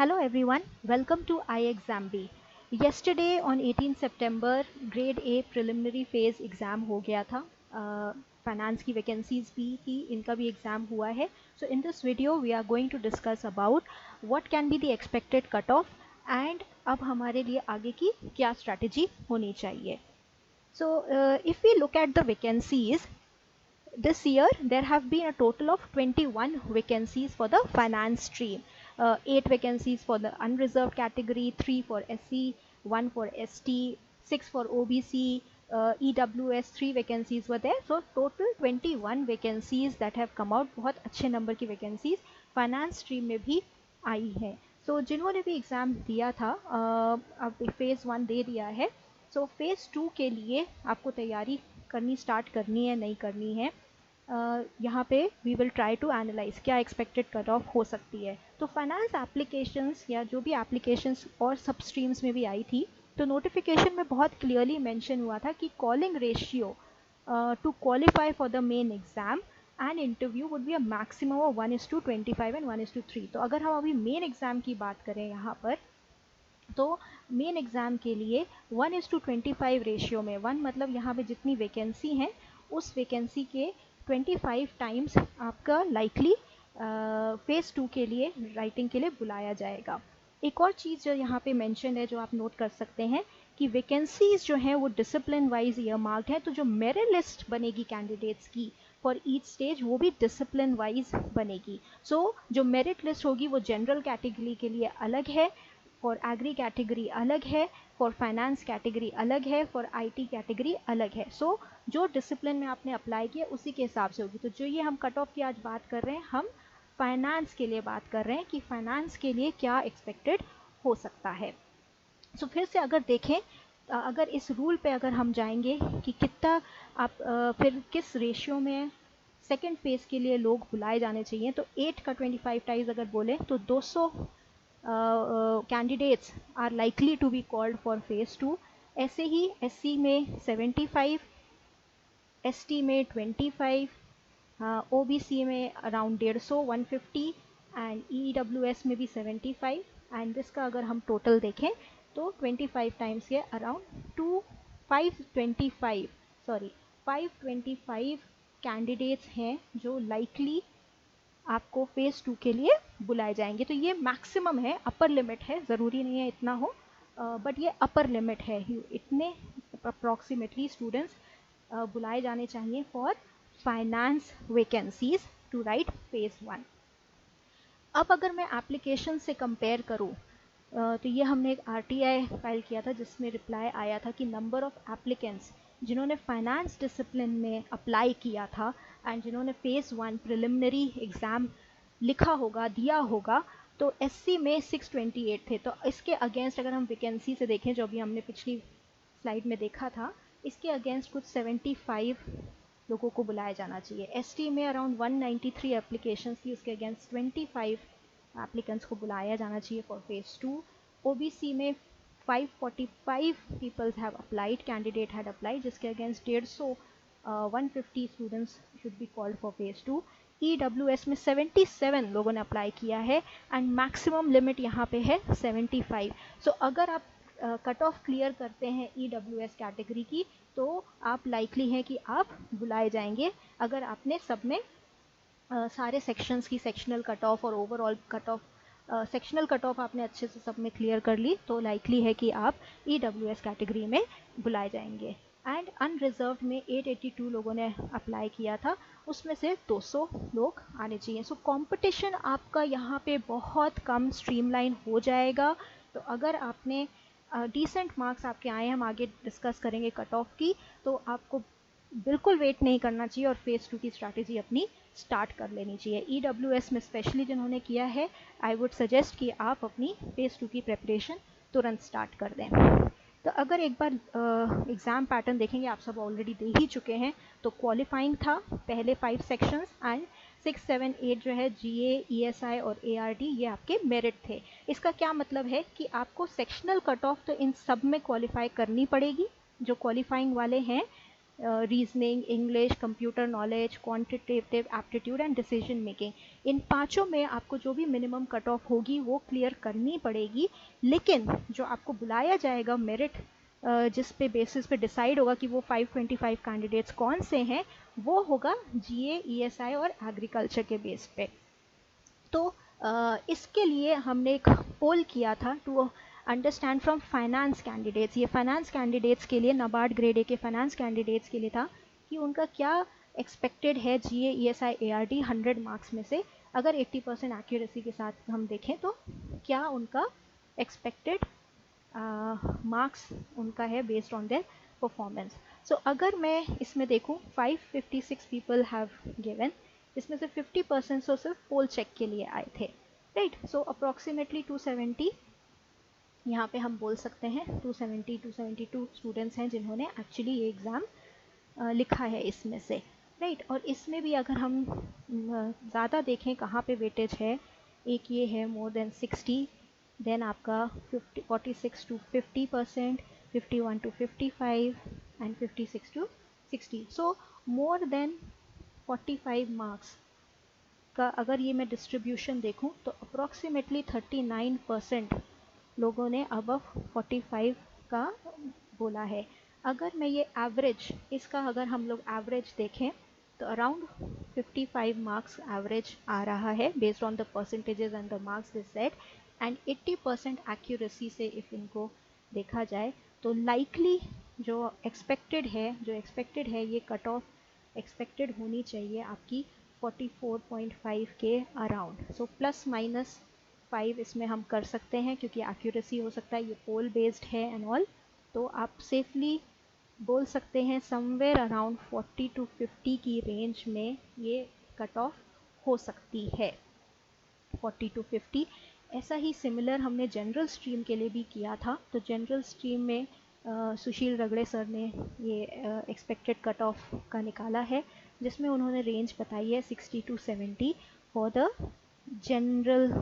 Hello everyone, welcome to iExamB. Yesterday on 18 September, Grade A preliminary phase exam हो गया था. Finance की vacancies भी थी, इनका भी exam हुआ है. So in this video we are going to discuss about what can be the expected cutoff and अब हमारे लिए आगे की क्या strategy होनी चाहिए. So if we look at the vacancies, this year there have been a total of 21 vacancies for the finance stream. 8 vacancies for the unreserved category, 3 for SC, 1 for ST, 6 for OBC, EWS 3 vacancies were there. So total 21 vacancies that have come out. बहुत अच्छे number की vacancies finance stream में भी आई है. So जिन्होंने भी exam दिया था अब फेज़ 1 दे दिया है. सो फेज़ 2 के लिए आपको तैयारी करनी स्टार्ट करनी है नहीं करनी है. यहाँ पे we will try to analyse क्या एक्सपेक्टेड कट ऑफ हो सकती है. तो फाइनेंस एप्लीकेशंस या जो भी एप्लीकेशंस और सब स्ट्रीम्स में भी आई थी, तो नोटिफिकेशन में बहुत क्लियरली मेंशन हुआ था कि calling ratio two qualify for the main exam and interview would be a maximum of 1:25 and 1:3. तो अगर हम अभी मेन एग्जाम की बात करें यहाँ पर, तो मेन एग्ज़ाम के लिए 1:25 रेशियो में, 1 मतलब यहाँ पे जितनी वैकेंसी हैं उस वैकेंसी के 25 टाइम्स आपका लाइकली फेज़ 2 के लिए राइटिंग के लिए बुलाया जाएगा. एक और चीज़ जो यहाँ पे मेंशन है जो आप नोट कर सकते हैं कि वैकेंसीज जो हैं वो डिसिप्लिन वाइज ईयर मार्क्ड है. तो जो मेरिट लिस्ट बनेगी कैंडिडेट्स की फॉर ईच स्टेज वो भी डिसिप्लिन वाइज बनेगी. सो जो मेरिट लिस्ट होगी वो जनरल कैटेगरी के लिए अलग है, फॉर एग्री कैटेगरी अलग है, फॉर फाइनेंस कैटेगरी अलग है, फॉर आईटी कैटेगरी अलग है. सो जो डिसिप्लिन में आपने अप्लाई किया उसी के हिसाब से होगी. तो जो ये हम कट ऑफ की आज बात कर रहे हैं, हम फाइनेंस के लिए बात कर रहे हैं कि फाइनेंस के लिए क्या एक्सपेक्टेड हो सकता है. सो फिर से अगर देखें, अगर इस रूल पे अगर हम जाएंगे कि कितना आप फिर किस रेशियो में सेकेंड फेज़ के लिए लोग बुलाए जाने चाहिए, तो 8 का 25 टाइम्स अगर बोले तो 200 candidates are likely to be called for phase 2. ऐसे ही SC में 75, ST में 25, OBC में अराउंड 150, 150 एंड EWS में भी 75. एंड इसका अगर हम टोटल देखें तो 25 टाइम्स के अराउंड 525 कैंडिडेट्स हैं जो लाइकली आपको फेज़ 2 के लिए बुलाए जाएंगे. तो ये मैक्सिमम है, अपर लिमिट है, ज़रूरी नहीं है इतना हो, बट ये अपर लिमिट है. इतने अप्रॉक्सीमेटली स्टूडेंट्स बुलाए जाने चाहिए for finance vacancies to write phase 1. अब अगर मैं एप्लीकेशन से कंपेयर करूँ, तो ये हमने एक RTI फाइल किया था जिसमें रिप्लाई आया था कि नंबर ऑफ एप्लीकेंट्स जिन्होंने फाइनेंस डिसिप्लिन में अप्लाई किया था एंड जिन्होंने फेज़ 1 प्रिलिमिनरी एग्ज़ाम लिखा होगा, दिया होगा, तो SC में 628 थे. तो इसके अगेंस्ट अगर हम वैकेंसी से देखें जो अभी हमने पिछली स्लाइड में देखा था, इसके अगेंस्ट कुछ 75 लोगों को बुलाया जाना चाहिए. ST में अराउंड 193 एप्लीकेशंस थी, उसके अगेंस्ट 25 एप्लीकेंट्स को बुलाया जाना चाहिए फॉर फेज़ 2. OBC में 545 peoples have applied, candidate had applied, जिसके against 150 150 students should be called for phase 2. EWS में 77 लोगों ने अप्लाई किया है एंड मैक्सिमम लिमिट यहाँ पे है 75. सो अगर आप कट ऑफ क्लियर करते हैं EWS कैटेगरी की, तो आप लाइकली हैं कि आप बुलाए जाएंगे. अगर आपने सब में सारे सेक्शंस की सेक्शनल कट ऑफ और overall cut off, sectional cut off आपने अच्छे से सब में क्लियर कर ली, तो लाइकली है कि आप EWS कैटेगरी में बुलाए जाएंगे. एंड अनरिजर्व में 882 लोगों ने अप्लाई किया था, उसमें से 200 लोग आने चाहिए. सो कंपटीशन आपका यहाँ पे बहुत कम स्ट्रीमलाइन हो जाएगा. तो अगर आपने डिसेंट मार्क्स आपके आए, हम आगे डिस्कस करेंगे कट ऑफ की, तो आपको बिल्कुल वेट नहीं करना चाहिए और फेज़ 2 की स्ट्रैटेजी अपनी स्टार्ट कर लेनी चाहिए. EWS में स्पेशली जिन्होंने किया है, आई वुड सजेस्ट कि आप अपनी फेज़ 2 की प्रिपरेशन तुरंत स्टार्ट कर दें. तो अगर एक बार एग्ज़ाम पैटर्न देखेंगे, आप सब ऑलरेडी दे ही चुके हैं. तो क्वालिफाइंग था पहले 5 सेक्शंस एंड 6, 7, 8 जो है GA, ESI और ARD, ये आपके मेरिट थे. इसका क्या मतलब है कि आपको सेक्शनल कट ऑफ तो इन सब में क्वालिफाई करनी पड़ेगी. जो क्वालिफाइंग वाले हैं reasoning, English, computer knowledge, quantitative aptitude and decision making. इन पांचों में आपको जो भी मिनिमम कट ऑफ होगी वो क्लियर करनी पड़ेगी, लेकिन जो आपको बुलाया जाएगा मेरिट, जिस पे बेसिस पे डिसाइड होगा कि वो 525 कैंडिडेट्स कौन से हैं, वो होगा जीए, ईएसआई और एग्रीकल्चर के बेस पे। तो इसके लिए हमने एक पोल किया था to understand from finance candidates. ये फाइनेंस कैंडिडेट्स के लिए, नाबार्ड ग्रेड ए के फाइनेंस कैंडिडेट्स के लिए था कि उनका क्या एक्सपेक्टेड है जीए, ईएसआई, एआरडी 100 मार्क्स में से। अगर 80% एक्यूरेसी के साथ हम देखें तो क्या उनका एक्सपेक्टेड मार्क्स उनका है बेस्ड ऑन देयर परफॉर्मेंस। सो अगर मैं इसमें देखूं, 556 पीपल हैव गिवन, इसमें से 50% तो सिर्फ पोल चेक के लिए आए थे, राइट। सो अप्रॉक्सीमेटली 270, यहाँ पे हम बोल सकते हैं 270 272 स्टूडेंट्स हैं जिन्होंने एक्चुअली ये एग्ज़ाम लिखा है इसमें से, राइट। और इसमें भी अगर हम ज़्यादा देखें कहाँ पे वेटेज है, एक ये है मोर देन 60, देन आपका 46 to 50%, 51 to 55 and 56 to 60। So more than 45 marks का अगर ये मैं डिस्ट्रीब्यूशन देखूं तो अप्रॉक्सीमेटली 39% लोगों ने अबव 45 का बोला है। अगर मैं ये एवरेज, इसका अगर हम लोग एवरेज देखें तो अराउंड 55 मार्क्स एवरेज आ रहा है based on the percentages and the marks this set, and 80% accuracy से इफ़ इनको देखा जाए तो लाइकली जो एक्सपेक्टेड है ये कट ऑफ एक्सपेक्टेड होनी चाहिए आपकी 44.5 के अराउंड। सो प्लस माइनस 5 इसमें हम कर सकते हैं क्योंकि एक्यूरेसी हो सकता है, ये पोल बेस्ड है एंड ऑल, तो आप सेफली बोल सकते हैं समवेयर अराउंड 40 to 50 की रेंज में ये कट ऑफ हो सकती है, 40 to 50। ऐसा ही सिमिलर हमने जनरल स्ट्रीम के लिए भी किया था। तो जनरल स्ट्रीम में सुशील रगड़े सर ने ये एक्सपेक्टेड कट ऑफ का निकाला है, जिसमें उन्होंने रेंज बताई है 60 to 70 for the general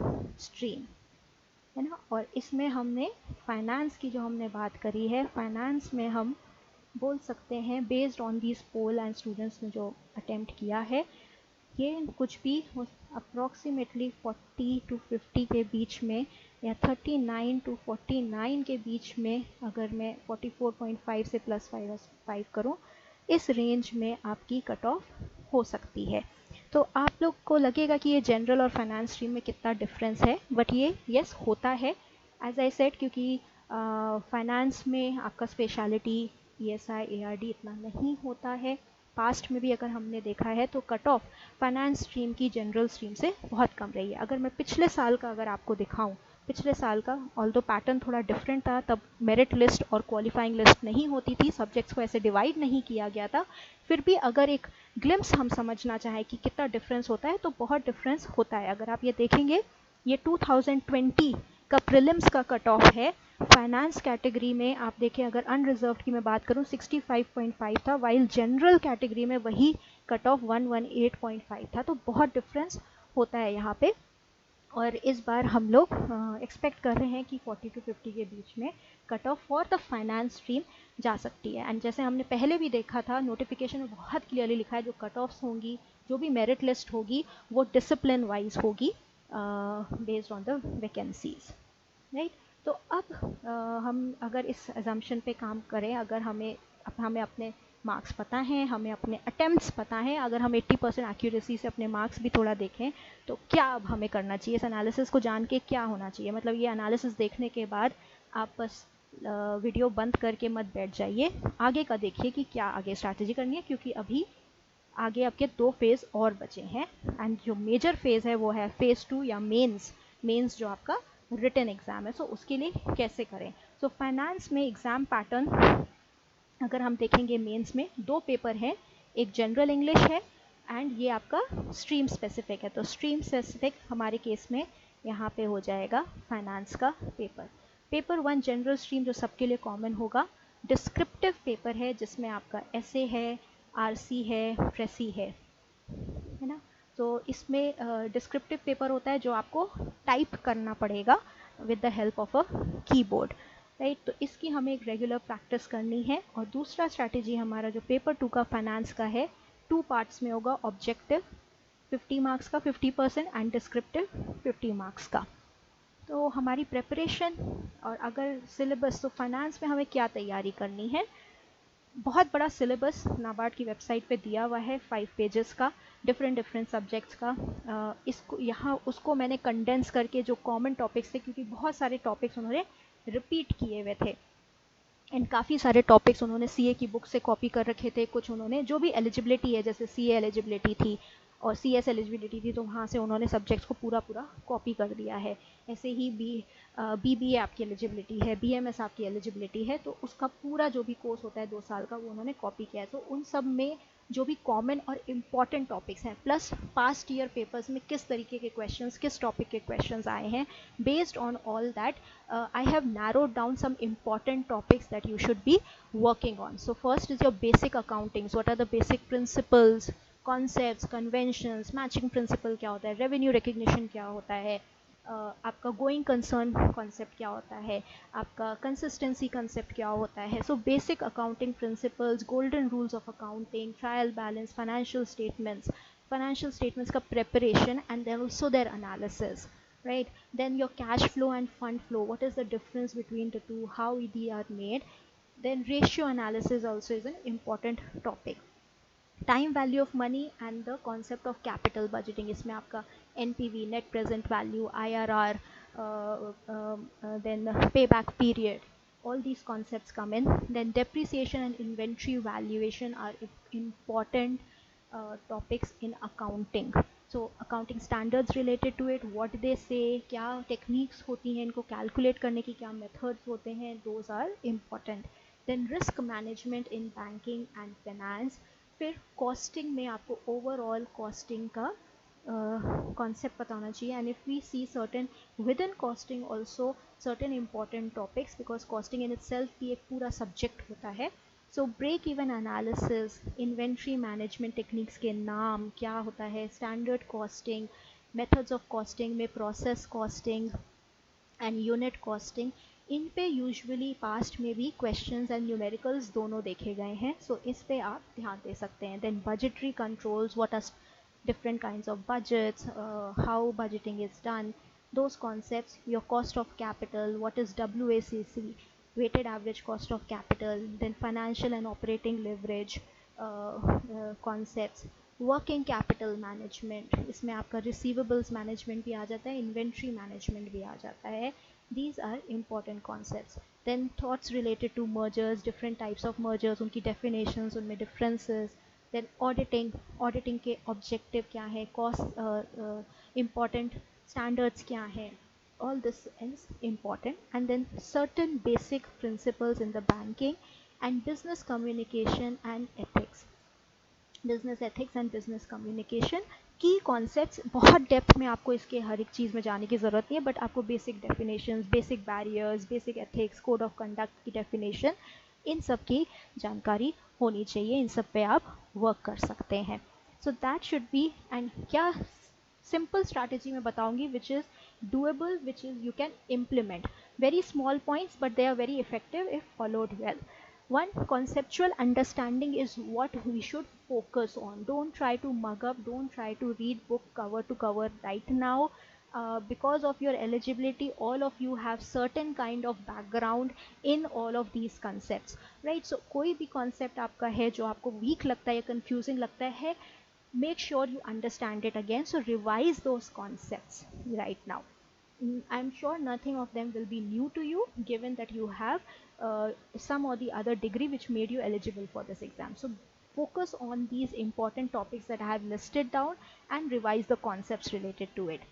stream, है ना। और इसमें हमने फाइनेंस की जो हमने बात करी है, फाइनेंस में हम बोल सकते हैं based on this poll and students ने जो अटेम्प्ट किया है, ये कुछ भी अप्रॉक्सीमेटली 40 to 50 के बीच में या 39 to 49 के बीच में, अगर मैं 44.5 से प्लस 5 करूँ, इस रेंज में आपकी कट ऑफ हो सकती है। तो आप लोग को लगेगा कि ये जनरल और फाइनेंस स्ट्रीम में कितना डिफरेंस है, बट ये यस होता है एज आई सेड, क्योंकि फाइनेंस में आपका स्पेशलिटी ईएसआई, एआरडी इतना नहीं होता है। पास्ट में भी अगर हमने देखा है तो कट ऑफ फाइनेंस स्ट्रीम की जनरल स्ट्रीम से बहुत कम रही है। अगर मैं पिछले साल का अगर आपको दिखाऊं, पिछले साल का ऑल्दो पैटर्न थोड़ा डिफरेंट था, तब मेरिट लिस्ट और क्वालिफाइंग लिस्ट नहीं होती थी, सब्जेक्ट्स को ऐसे डिवाइड नहीं किया गया था, फिर भी अगर एक ग्लिम्स हम समझना चाहें कि कितना डिफरेंस होता है तो बहुत डिफरेंस होता है। अगर आप ये देखेंगे, ये 2020 का प्रीलिम्स का कट ऑफ है। फाइनेंस कैटेगरी में आप देखें, अगर अनरिजर्व्ड की मैं बात करूं 65.5 था, वाइल जनरल कैटेगरी में वही कट ऑफ 118.5 था। तो बहुत डिफरेंस होता है यहाँ पे, और इस बार हम लोग एक्सपेक्ट कर रहे हैं कि 40 to 50 के बीच में cut off for the finance stream जा सकती है। एंड जैसे हमने पहले भी देखा था, नोटिफिकेशन में बहुत क्लियरली लिखा है जो कट ऑफ्स होंगी, जो भी मेरिट लिस्ट होगी, वो डिसिप्लिन वाइज होगी based on the vacancies, right. तो अब हम अगर इस अजम्पशन पे काम करें, अगर हमें अपने मार्क्स पता हैं, हमें अपने अटेम्प्ट्स पता हैं, अगर हम 80% एक्यूरेसी से अपने मार्क्स भी थोड़ा देखें, तो क्या अब हमें करना चाहिए, इस एनालिसिस को जान के क्या होना चाहिए। मतलब ये एनालिसिस देखने के बाद आप बस वीडियो बंद करके मत बैठ जाइए, आगे का देखिए कि क्या आगे स्ट्रैटेजी करनी है, क्योंकि अभी आगे आपके 2 फेज़ और बचे हैं। एंड जो मेजर फेज़ है वो है फेज़ 2 या मेंस जो आपका रिटन एग्ज़ाम है। सो उसके लिए कैसे करें। सो फाइनेंस में एग्ज़ाम पैटर्न अगर हम देखेंगे, मेंस में 2 पेपर हैं, एक जनरल इंग्लिश है एंड ये आपका स्ट्रीम स्पेसिफिक है। तो स्ट्रीम स्पेसिफिक हमारे केस में यहाँ पे हो जाएगा फाइनेंस का पेपर 1 जनरल स्ट्रीम जो सबके लिए कॉमन होगा। डिस्क्रिप्टिव पेपर है जिसमें आपका एसे है, आरसी है, प्रेसी है ना। तो इसमें डिस्क्रिप्टिव पेपर होता है जो आपको टाइप करना पड़ेगा with the help of a keyboard. Right. तो इसकी हमें एक रेगुलर प्रैक्टिस करनी है। और दूसरा स्ट्रैटेजी हमारा जो पेपर 2 का फाइनेंस का है, 2 पार्ट्स में होगा, ऑब्जेक्टिव 50 मार्क्स का 50% एंड डिस्क्रिप्टिव 50 मार्क्स का। तो हमारी प्रिपरेशन और अगर सिलेबस, तो फाइनेंस में हमें क्या तैयारी करनी है, बहुत बड़ा सिलेबस नाबार्ड की वेबसाइट पे दिया हुआ है 5 पेजेस का, डिफरेंट सब्जेक्ट्स का। इसको यहाँ उसको मैंने कंडेंस करके जो कॉमन टॉपिक्स थे, क्योंकि बहुत सारे टॉपिक्स उन्होंने रिपीट किए हुए थे एंड काफ़ी सारे टॉपिक्स उन्होंने सीए की बुक से कॉपी कर रखे थे, कुछ उन्होंने जो भी एलिजिबिलिटी है, जैसे सीए एलिजिबिलिटी थी और सीएस एलिजिबिलिटी थी, तो वहाँ से उन्होंने सब्जेक्ट्स को पूरा कॉपी कर दिया है। ऐसे ही बीबीए आपकी एलिजिबिलिटी है, बीएमएस आपकी एलिजिबिलिटी है, तो उसका पूरा जो भी कोर्स होता है 2 साल का, वो उन्होंने कॉपी किया है। तो उन सब में जो भी कॉमन और इम्पॉर्टेंट टॉपिक्स हैं, प्लस पास्ट ईयर पेपर्स में किस तरीके के क्वेश्चंस, किस टॉपिक के क्वेश्चंस आए हैं, based on all that I have narrowed down some important topics that you should be working on. So first is your basic accountings. What are the basic principles, concepts, conventions, matching principle क्या होता है, revenue recognition क्या होता है, आपका going concern concept क्या होता है, आपका कंसिस्टेंसी कंसेप्ट क्या होता है। So basic accounting principles, golden rules of accounting, trial balance, financial statements का preparation and then also their analysis, right? Then your cash flow and fund flow, what is the difference between the two, how they are made. Then ratio analysis also is an important topic. Time value of money and the concept of capital budgeting, इसमें आपका NPV, net present value, IRR, then payback period, all these concepts come in. Then depreciation and inventory valuation are important topics in accounting. So accounting standards related to it, what they say, क्या techniques होती हैं इनको calculate करने की, क्या methods होते हैं, those are important. Then risk management in banking and finance. फिर कॉस्टिंग में आपको ओवरऑल कॉस्टिंग का कॉन्सेप्ट पता होना चाहिए, and if we see certain with in costing also certain important topics, because costing in itself भी एक पूरा सब्जेक्ट होता है। So break even analysis, inventory management techniques के नाम क्या होता है, standard costing, methods of costing में process costing and unit costing, इन पे यूजुअली पास्ट में भी क्वेश्चंस एंड न्यूमेरिकल्स दोनों देखे गए हैं, सो इस पे आप ध्यान दे सकते हैं। Then budgetary controls, what are different kinds of budgets, how budgeting is done, those concepts, your cost of capital, what is WACC, weighted average cost of capital, then financial and operating leverage concepts, working capital management, इसमें आपका receivables management भी आ जाता है, inventory management भी आ जाता है। These are important concepts. Then thoughts related to mergers, different types of mergers, उनकी डेफिनेशंस, उनमें डिफरेंसेस। देन ऑडिटिंग के ऑब्जेक्टिव क्या है, कॉस्ट इम्पॉर्टेंट स्टैंडर्ड्स क्या है, all this is important. And then certain basic principles in the banking and business communication and ethics, business ethics and business communication की concepts, बहुत depth में आपको इसके हर एक चीज़ में जाने की ज़रूरत नहीं है, बट आपको basic definitions, basic barriers, basic ethics, code of conduct की डेफिनेशन, इन सब की जानकारी होनी चाहिए, इन सब पे आप वर्क कर सकते हैं। So that should be, and क्या सिंपल स्ट्रैटेजी मैं बताऊंगी which is doable, which is you can implement, very small points but they are very effective if followed well. One, conceptual understanding is what we should focus on. Don't try to mug up, don't try to read book cover to cover right now. Because of your eligibility, all of you have certain kind of background in all of these concepts, right? So कोई भी concept आपका है जो आपको weak लगता है या confusing लगता है, make sure you understand it again. So revise those concepts right now. I'm sure nothing of them will be new to you, given that you have some or the other degree which made you eligible for this exam. So focus on these important topics that I have listed down and revise the concepts related to it.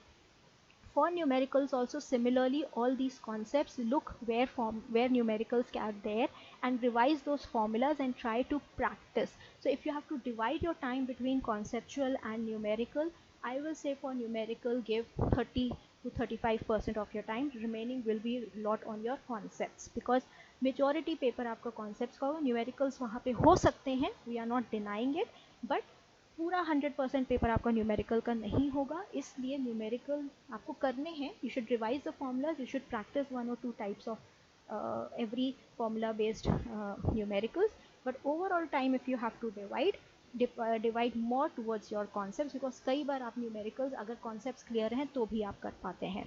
For numericals also similarly, all these concepts, look where numericals are there and revise those formulas and try to practice. So if you have to divide your time between conceptual and numerical, I will say for numerical give 30 to 35% of your time, remaining will be lot on your concepts, because majority paper आपका concepts का होगा, numericals वहाँ पे हो सकते हैं, we are not denying it, but पूरा 100% paper आपका न्यूमेरिकल का नहीं होगा, इसलिए न्यूमेरिकल आपको करने हैं, you should revise the formulas, you should practice 1 or 2 types of every formula based numericals, but overall time if you have to divide more towards your concepts, because कई बार आप न्यूमेरिकल्स अगर कॉन्सेप्ट्स क्लियर हैं तो भी आप कर पाते हैं.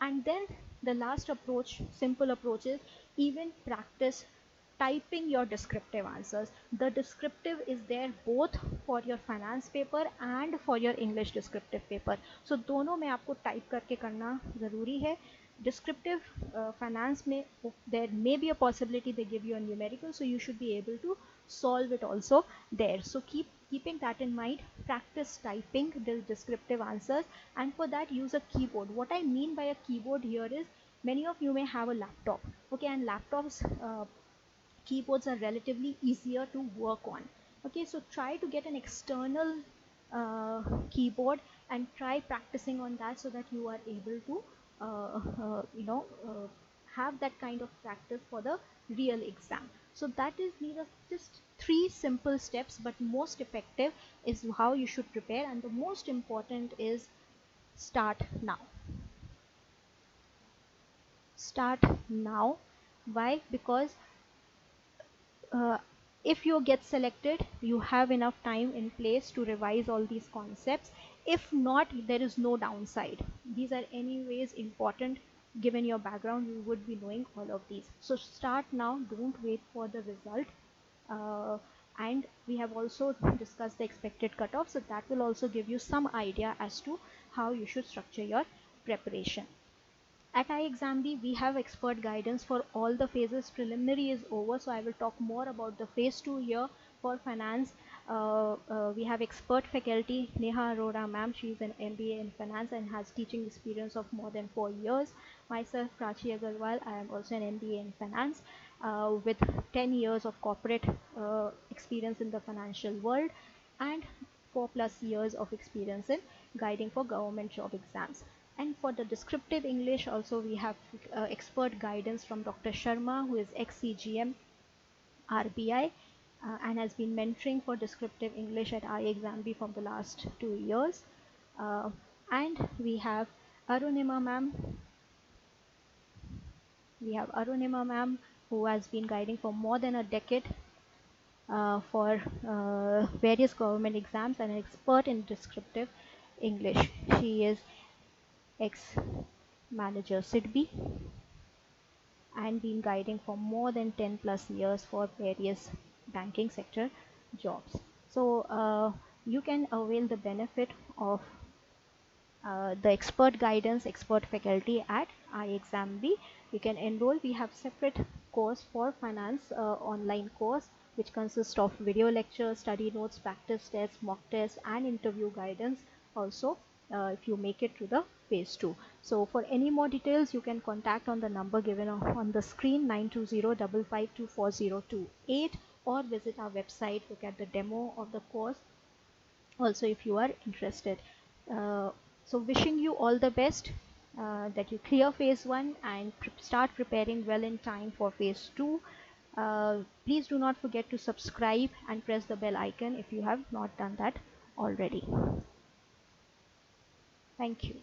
And then the last approach, simple approach, is even practice typing your descriptive answers. The descriptive is there both for your finance paper and for your English descriptive paper. So दोनों में आपको type करके करना ज़रूरी है. Descriptive finance में there may be a possibility they give you a numerical, so you should be able to solve it also there. So keeping that in mind, practice typing the descriptive answers, and for that use a keyboard. What I mean by a keyboard here is, many of you may have a laptop, okay, and laptops keyboards are relatively easier to work on. Okay, so try to get an external keyboard and try practicing on that so that you are able to have that kind of practice for the real exam. So that is, these are just 3 simple steps, but most effective is how you should prepare, and the most important is start now. Start now. Why? Because uh, if you get selected, you have enough time in place to revise all these concepts. If not, there is no downside. These are anyways important. Given your background, you would be knowing all of these. So start now, don't wait for the result. And we have also discussed the expected cutoff, so that will also give you some idea as to how you should structure your preparation. At iExamB, we have expert guidance for all the phases. Preliminary is over, so I will talk more about the phase 2 here for finance. We have expert faculty, Neha Arora ma'am. She is an MBA in finance and has teaching experience of more than 4 years. Myself, Prachi Agarwal, I am also an MBA in finance with 10 years of corporate experience in the financial world and 4+ years of experience in guiding for government job exams. And for the descriptive English also, we have expert guidance from Dr. Sharma, who is ex-CGM RBI and has been mentoring for descriptive English at iExamB for the last 2 years. And we have Arunima ma'am. We have Arunima ma'am, who has been guiding for more than a decade for various government exams and an expert in descriptive English. She is ex-manager SIDBI and been guiding for more than 10+ years for various banking sector jobs. So you can avail the benefit of the expert guidance, expert faculty at iExamB. You can enroll. We have separate course for finance online course, which consists of video lectures, study notes, practice tests, mock tests, and interview guidance also if you make it to the phase 2. So for any more details, you can contact on the number given on the screen, 920-552-4028, or visit our website, look at the demo of the course also if you are interested. So wishing you all the best, that you clear phase 1 and start preparing well in time for phase 2. Please do not forget to subscribe and press the bell icon if you have not done that already. Thank you.